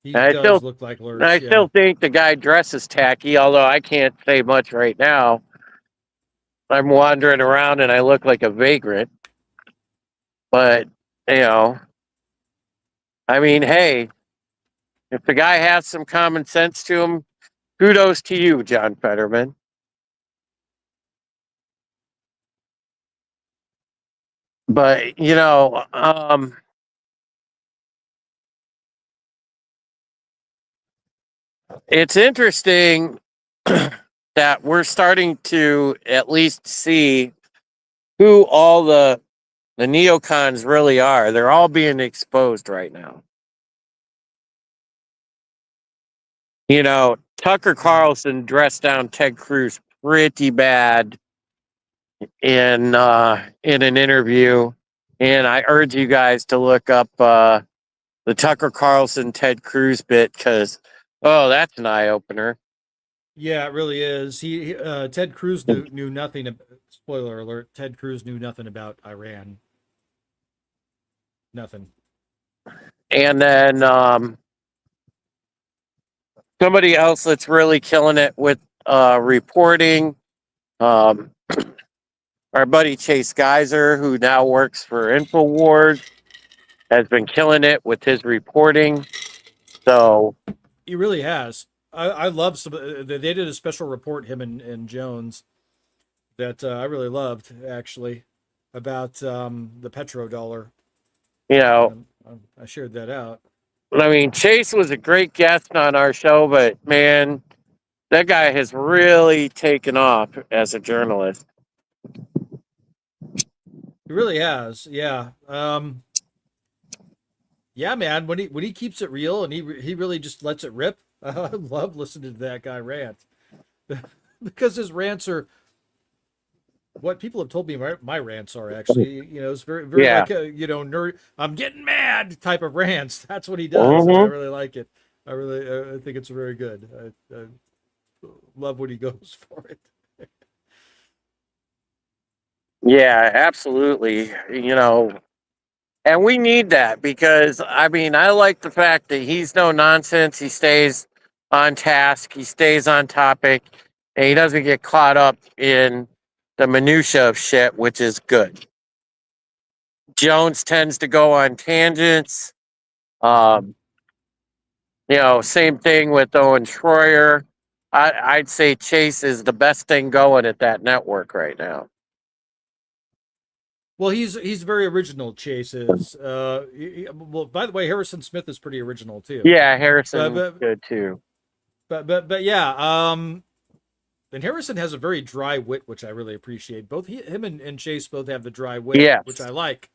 He And does look like I Lurch. still Yeah. think the guy dresses tacky, although I can't say much right now. I'm wandering around and I look like a vagrant. But, you know, I mean, hey, if the guy has some common sense to him, kudos to you, John Fetterman. But, it's interesting that we're starting to at least see who all the neocons really are. They're all being exposed right now. Tucker Yeah. Carlson dressed down Ted Cruz pretty bad in an interview, and I urge you guys to look up the Tucker Carlson Ted Cruz bit because that's an eye opener. Yeah, it really is. Ted Cruz knew nothing. Spoiler alert: Ted Cruz knew nothing about Iran. Nothing. And then somebody else that's really killing it with reporting. Um, our buddy Chase Geyser, who now works for Infowars, has been killing it with his reporting. So, He really has. I love some. They did a special report, him and Jones, that I really loved actually, about the petrodollar. you know, I shared that out. I mean, Chase was a great guest on our show, but man, that guy has really taken off as a journalist. He really has. Yeah. Yeah, man. When he keeps it real and he really just lets it rip. I love listening to that guy rant because his rants are what people have told me my rants are actually. It's very Yeah. like nerd. I'm getting mad type of rants. That's what he does, and I Hmm. really like it. I think it's very good. I love when he goes for it. Yeah, absolutely. And we need that because, I mean, I like the fact that he's no nonsense. He stays on task, he stays on topic, and he doesn't get caught up in the minutia of shit, which is good. Jones tends to go on tangents. Um, same thing with Owen Schroyer. I'd say Chase is the best thing going at that network right now. Well, he's very original. Chase is. Well, by the way, Harrison Smith is pretty original too. Yeah, But Harrison's but good too. but yeah. And Harrison has a very dry wit, which I really appreciate. Both him and Chase both have the dry wit, which Yes. I like.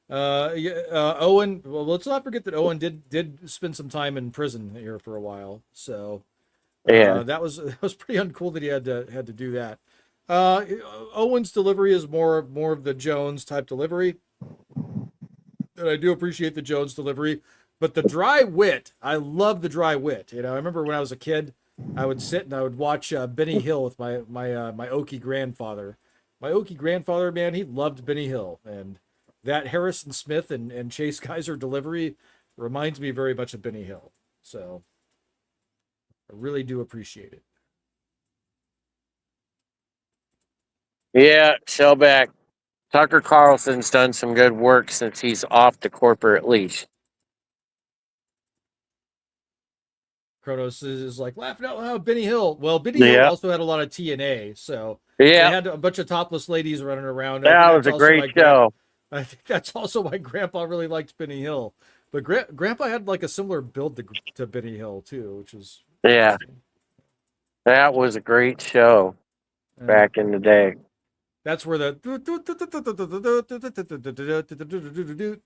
Owen. Well, let's not forget that Owen did spend some time in prison here for a while. So Yeah. that was pretty uncool that he had to do that. Uh, Owen's delivery is more of the Jones type delivery, and I do appreciate the Jones delivery. But the dry wit, I love the dry wit. I remember when I was a kid, I would sit and I would watch Benny Hill with my Okie grandfather. My Okie grandfather, man, he loved Benny Hill, and that Harrison Smith and Chase Kaiser delivery reminds me very much of Benny Hill. So I really do appreciate it. Yeah, Shellback. Tucker Carlson's done some good work since he's off the corporate leash. Kronos is like laughing out loud. Benny Hill. Well, Benny Hill Yeah. also had a lot of TNA, so they Yeah. had a bunch of topless ladies running around. I think That was that's a also great why Grant. show. I think that's also why Grandpa really liked Benny Hill. But Grandpa had like a similar build to Benny Hill too, which is Yeah. interesting. That was a great show Yeah. back in the day. That's where the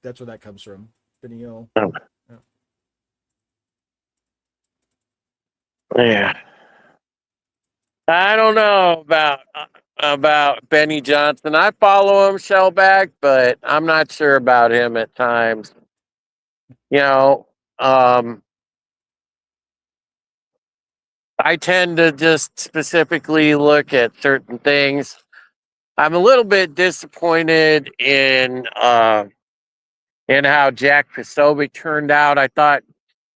that's where that comes from. Benny Hill. Yeah. Yeah. I don't know about Benny Johnson. I follow him, Shellback, but I'm not sure about him at times. You know, um, I tend to just specifically look at certain things. I'm a little bit disappointed in how Jack Posobiec turned out. I thought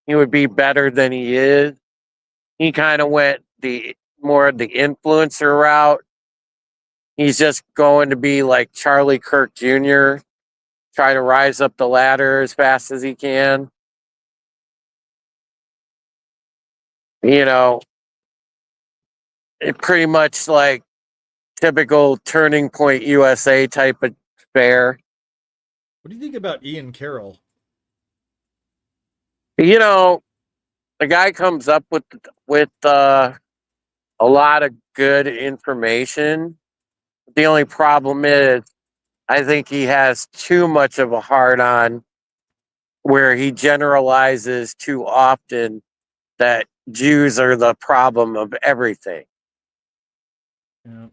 he would be better than he is. He kind of went the more of the influencer route. He's just going to be like Charlie Kirk Jr., try to rise up the ladder as fast as he can. You know, it pretty much like typical Turning Point USA type of fare. What do you think about Ian Carroll? You know, the guy comes up with a lot of good information. The only problem is, I think he has too much of a hard on where he generalizes too often that Jews are the problem of everything. Yeah.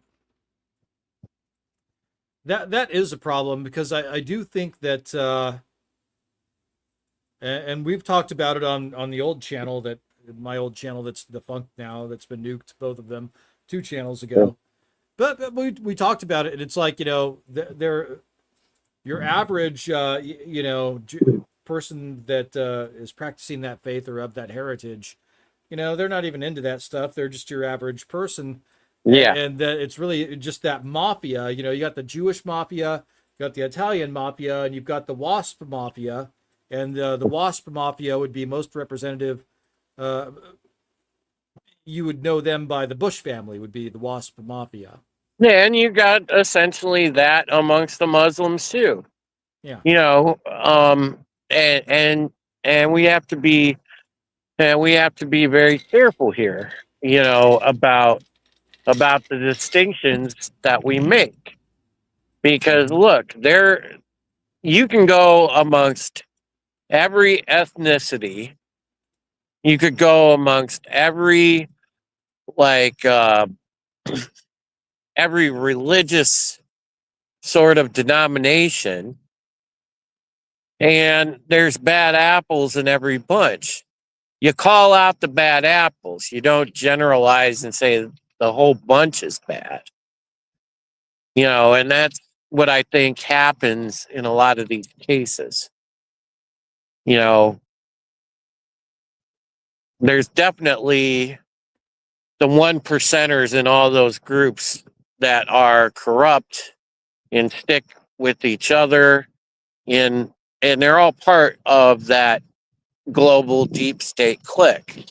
That is a problem because I do think that and we've talked about it on the old channel that my old channel that's defunct now that's been nuked both of them 2 channels ago. But we talked about it and it's like they're your average person that is practicing that faith or of that heritage, they're not even into that stuff. They're just your average person, Yeah. and that it's really just that mafia. You got the Jewish mafia, you got the Italian mafia, and you've got the WASP mafia. And the WASP mafia would be most representative. Uh, you would know them by the Bush family. Would be the WASP mafia. Yeah, and you got essentially that amongst the Muslims too. Yeah. You know, and and we have to be very careful here, about the distinctions that we make. Because Mm-hmm. look, there you can go amongst every ethnicity. You could go amongst like uh, every religious sort of denomination, and there's bad apples in every bunch. You call out the bad apples. You don't generalize and say the whole bunch is bad. And that's what I think happens in a lot of these cases. You know, there's definitely the one percenters in all those groups that are corrupt and stick with each other in and they're all part of that global deep state clique.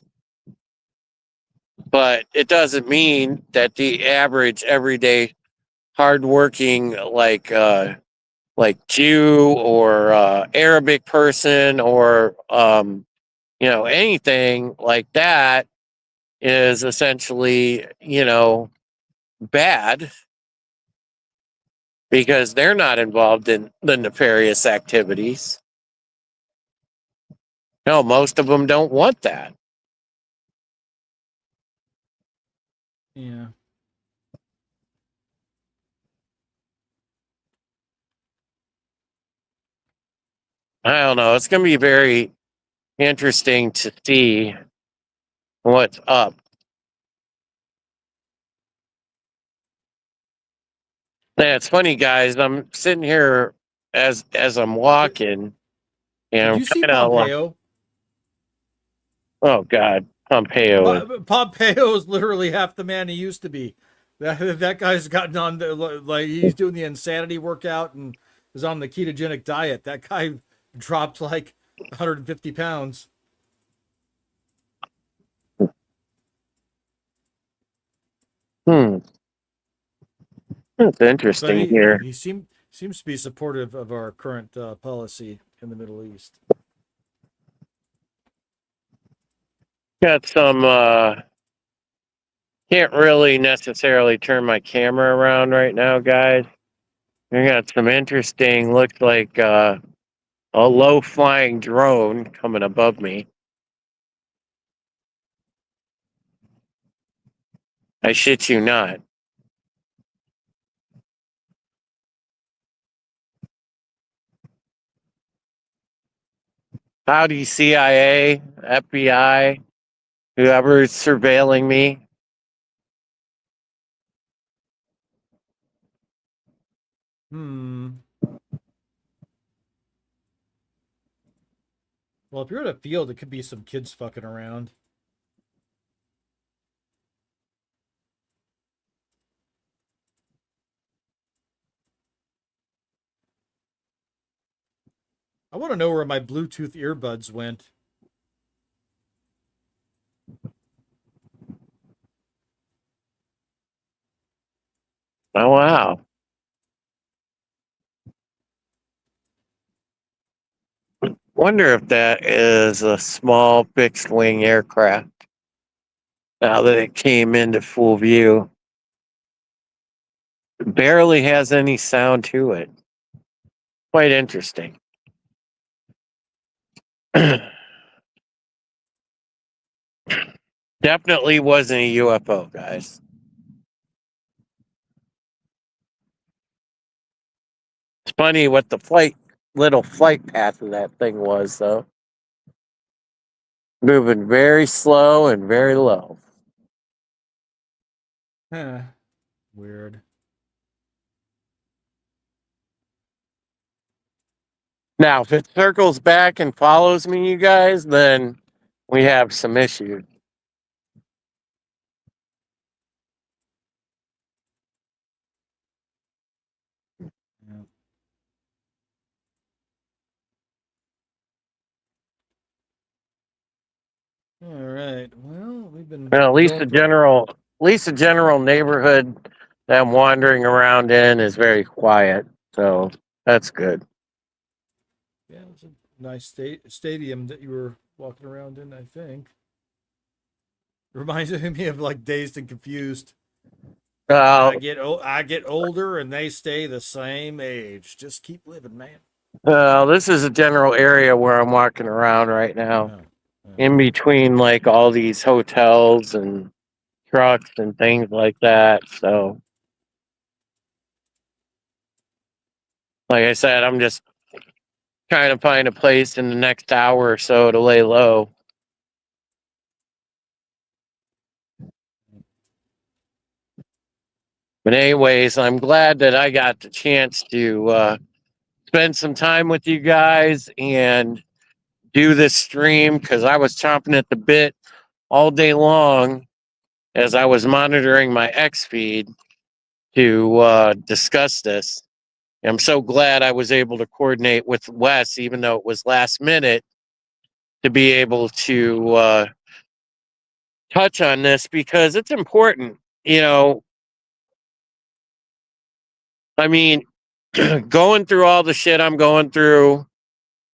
But it doesn't mean that the average everyday hardworking like Jew or Arabic person or anything like that is essentially bad because they're not involved in the nefarious activities. No, most of them don't want that. Yeah. I don't know. It's going to be very interesting to see what's up. Yeah, it's funny, guys. I'm sitting here as I'm Did, walking, and did I'm you see kind of like, Pompeo? oh God, Pompeo is. Pompeo is literally half the man he used to be. That guy's gotten on like he's doing the insanity workout and is on the ketogenic diet. That guy dropped like 150 pounds, Hmm, that's but interesting he here. he seems to be supportive of our current policy in the Middle East. Got some. Can't really necessarily turn my camera around right now, guys. We got some interesting. Looks like a low flying drone coming above me. I shit you not. Howdy, CIA, FBI. Whoever's surveilling me. Hmm. Well, if you're in a field, it could be some kids fucking around. I want to know where my Bluetooth earbuds went. Oh wow. Wonder if that is a small fixed wing aircraft now that it came into full view. It barely has any sound to it. Quite interesting. Definitely wasn't a UFO, guys. It's funny what the little flight path of that thing was, though. Moving very slow and very low. Huh. Weird. Now, if it circles back and follows me, you guys, then we have some issues. Yeah. All right. Well, we've been Well, going for. at least the general neighborhood that I'm wandering around in is very quiet. So that's good. Yeah, it's a nice stadium that you were walking around in. I think it reminds me of like Dazed and Confused. Uh, I get older, and they stay the same age. Just keep living, man. this is a general area where I'm walking around right now, Oh, oh. in between like all these hotels and trucks and things like that. So, like I said, I'm just trying to find a place in the next hour or so to lay low. But anyways, I'm glad that I got the chance to spend some time with you guys and do this stream because I was chomping at the bit all day long as I was monitoring my X feed to discuss this. I'm so glad I was able to coordinate with Wes, even though it was last minute, to be able to touch on this because it's important. You know, I mean, going through all the shit I'm going through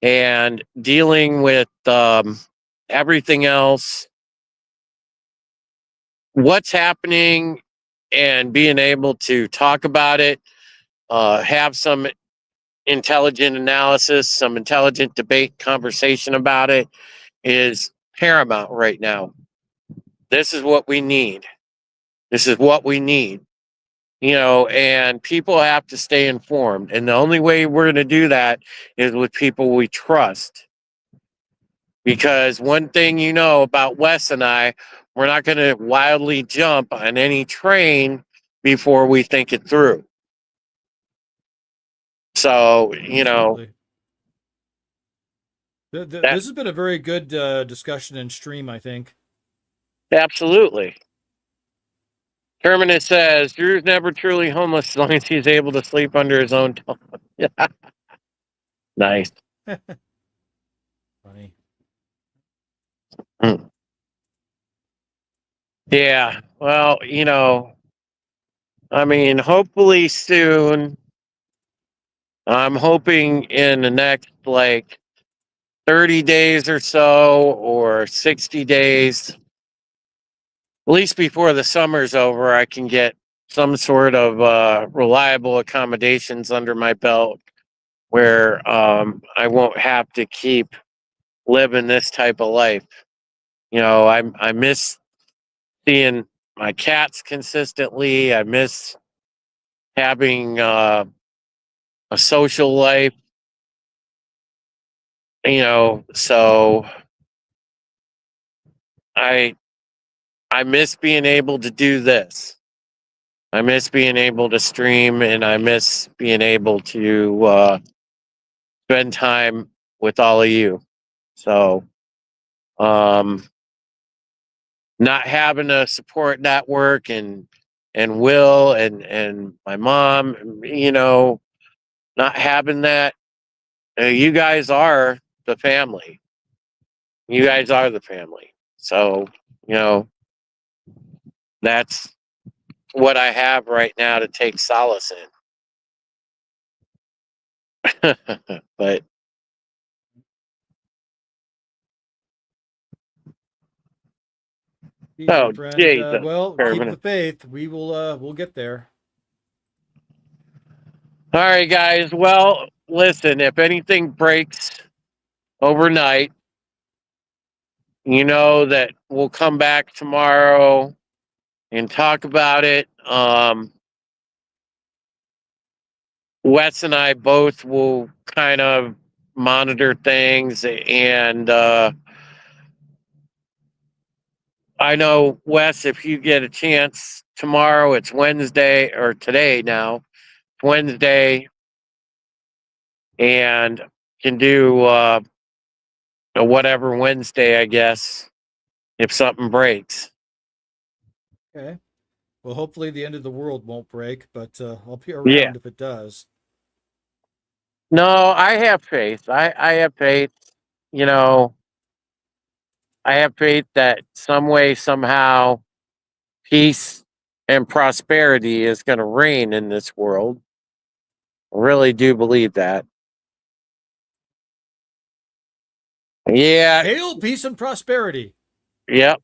and dealing with everything else, what's happening, and being able to talk about it, have some intelligent analysis, some intelligent debate, conversation about it is paramount right now. This is what we need. This is what we need. You know, and people have to stay informed. And the only way we're going to do that is with people we trust. Because one thing you know about Wes and I, we're not going to wildly jump on any train before we think it through. So, you know, Absolutely. that This has been a very good discussion and stream. I think. absolutely. Terminus says Drew's never truly homeless as long as he's able to sleep under his own tongue. Nice. Funny. Mm. Yeah. Well, you know, I mean, hopefully soon. I'm hoping in the next like 30 days or so or 60 days, at least before the summer's over, I can get some sort of reliable accommodations under my belt where I won't have to keep living this type of life. You know, I miss seeing my cats consistently. I miss having a social life. You know, so I I miss being able to do this. I miss being able to stream, and I miss being able to spend time with all of you. So, um, not having a support network and Will and my mom, not having that. You guys are the family. You guys are the family. So, you know, that's what I have right now to take solace in. But Keith, my oh friend. Jesus, Well, keep the Sherman. faith. We will. We'll get there. All right, guys. Well, listen, if anything breaks overnight, you know that we'll come back tomorrow and talk about it. Wes and I both will kind of monitor things, and I know, Wes, if you get a chance tomorrow, it's Wednesday, or today now, Wednesday, and can do a whatever Wednesday, I guess, if something breaks. Okay. Well, hopefully the end of the world won't break, but I'll be Yeah. around if it does. No, I have faith. I have faith. You know, I have faith that some way, somehow, peace and prosperity is going to reign in this world. I really do believe that. Yeah. Hail, peace, and prosperity. Yep.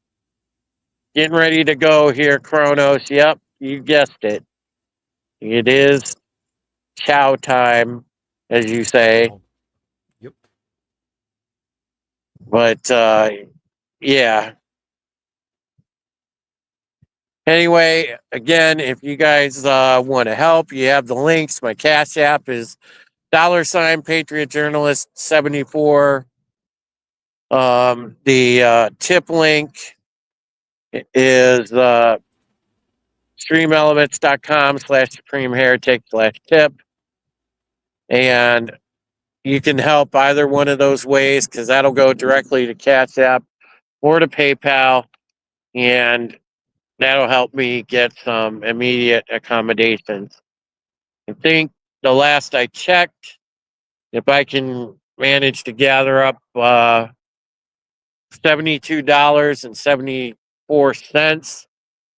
Getting ready to go here, Kronos. Yep. You guessed it. It is chow time, as you say. Oh, yep. But yeah. Anyway, again, if you guys want to help, you have the links. My Cash App is $ Patriot Journalist 74. The tip link is streamelements.com/supreme heretic/tip. And you can help either one of those ways because that'll go directly to Cash App or to PayPal. And that'll help me get some immediate accommodations. I think the last I checked, if I can manage to gather up $72.74,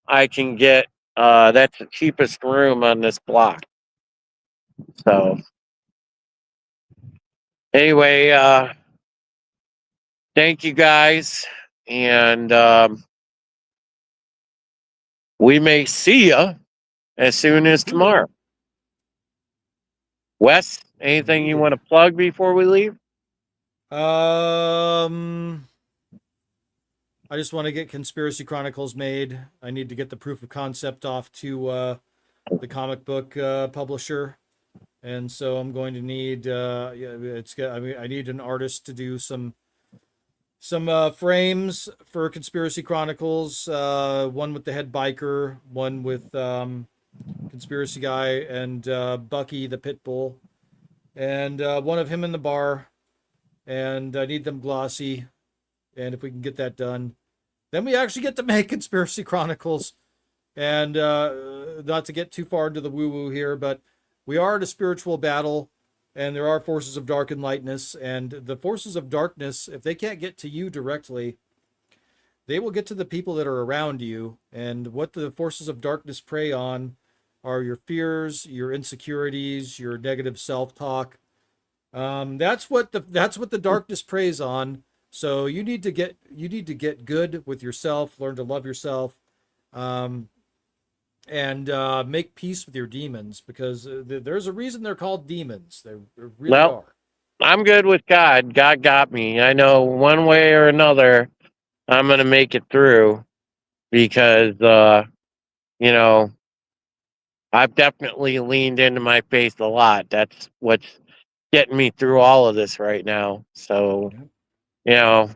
I can get that's the cheapest room on this block. So anyway, thank you guys, and we may see you as soon as We will. tomorrow. Wes, anything you want Indeed. to plug before we leave? Um, I just want to get Conspiracy Chronicles made. I need to get the proof of concept off to the comic book publisher, and so I'm going to need. Yeah, it's. I mean, I need an artist to do some frames for Conspiracy Chronicles. One with the head biker, one with Conspiracy Guy, and Bucky the pit bull, and one of him in the bar. And I need them glossy. And if we can get that done, then we actually get to make Conspiracy Chronicles. And not to get too far into the woo woo here, but we are in a spiritual battle, and there are forces of dark and lightness. And the forces of darkness, if they can't get to you directly, they will get to the people that are around you. And what the forces of darkness prey on are your fears, your insecurities, your negative self-talk. That's what the darkness preys on. So you need to get good with yourself, learn to love yourself, um, and make peace with your demons because there's a reason they're called demons. They really Well, are. I'm good with God. God got me. I know one way or another, I'm going to make it through because, you know, I've definitely leaned into my faith a lot. That's what's getting me through all of this right now. So, Yeah. you know,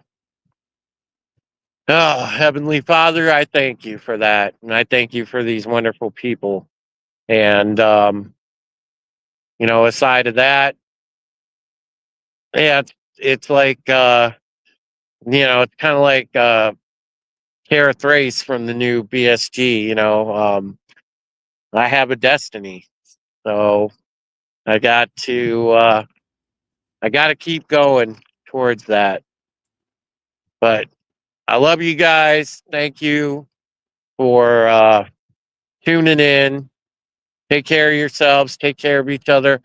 Oh, Heavenly Father, I thank you for that. And I thank you for these wonderful people. And, aside of that, yeah, it's like, it's kind of like Kara Thrace from the new BSG, I have a destiny. So I got to, I got to keep going towards that. But I love you guys. Thank you for tuning in. Take care of yourselves. Take care of each other.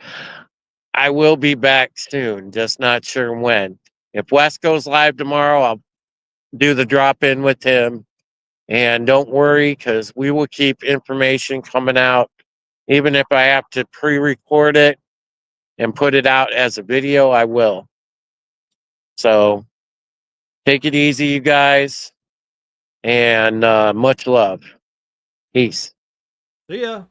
I will be back soon, just not sure when. If Wes goes live tomorrow, I'll do the drop in with him. And don't worry, because we will keep information coming out. Even if I have to pre record it and put it out as a video, I will. So take it easy, you guys, and much love. Peace. See ya.